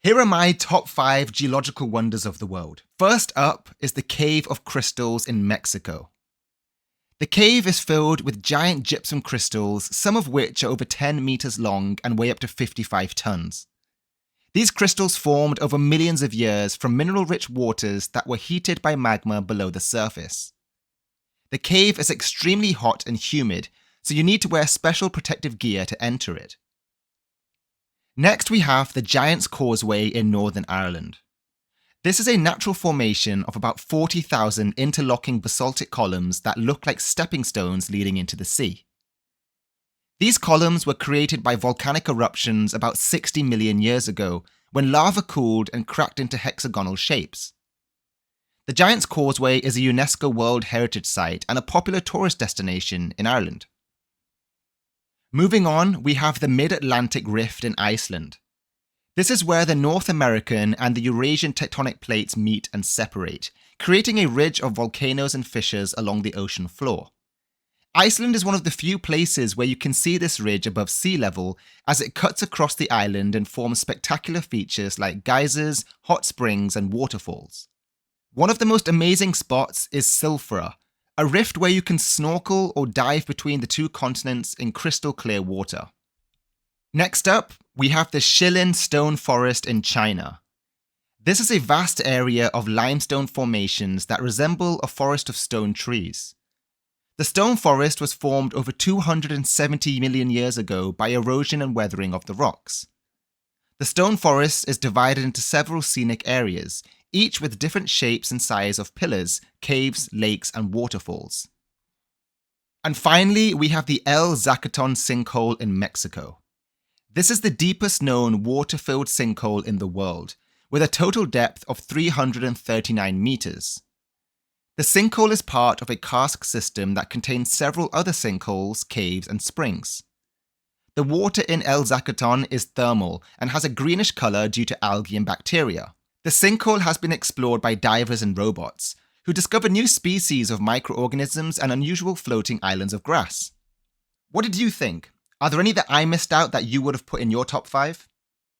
Here are my top 5 geological wonders of the world. First up is the Cave of Crystals in Mexico. The cave is filled with giant gypsum crystals, some of which are over 10 meters long and weigh up to 55 tons. These crystals formed over millions of years from mineral-rich waters that were heated by magma below the surface. The cave is extremely hot and humid, so you need to wear special protective gear to enter it. Next, we have the Giant's Causeway in Northern Ireland. This is a natural formation of about 40,000 interlocking basaltic columns that look like stepping stones leading into the sea. These columns were created by volcanic eruptions about 60 million years ago, when lava cooled and cracked into hexagonal shapes. The Giant's Causeway is a UNESCO World Heritage Site and a popular tourist destination in Ireland. Moving on, we have the Mid-Atlantic Rift in Iceland. This is where the North American and the Eurasian tectonic plates meet and separate, creating a ridge of volcanoes and fissures along the ocean floor. Iceland is one of the few places where you can see this ridge above sea level, as it cuts across the island and forms spectacular features like geysers, hot springs, and waterfalls. One of the most amazing spots is Silfra, a rift where you can snorkel or dive between the two continents in crystal clear water. Next up, we have the Shilin Stone Forest in China. This is a vast area of limestone formations that resemble a forest of stone trees. The stone forest was formed over 270 million years ago by erosion and weathering of the rocks. The stone forest is divided into several scenic areas, each with different shapes and size of pillars, caves, lakes, and waterfalls. And finally, we have the El Zacaton sinkhole in Mexico. This is the deepest known water-filled sinkhole in the world, with a total depth of 339 meters. The sinkhole is part of a karst system that contains several other sinkholes, caves, and springs. The water in El Zacaton is thermal and has a greenish color due to algae and bacteria. The sinkhole has been explored by divers and robots, who discovered new species of microorganisms and unusual floating islands of grass. What did you think? Are there any that I missed out that you would have put in your top 5?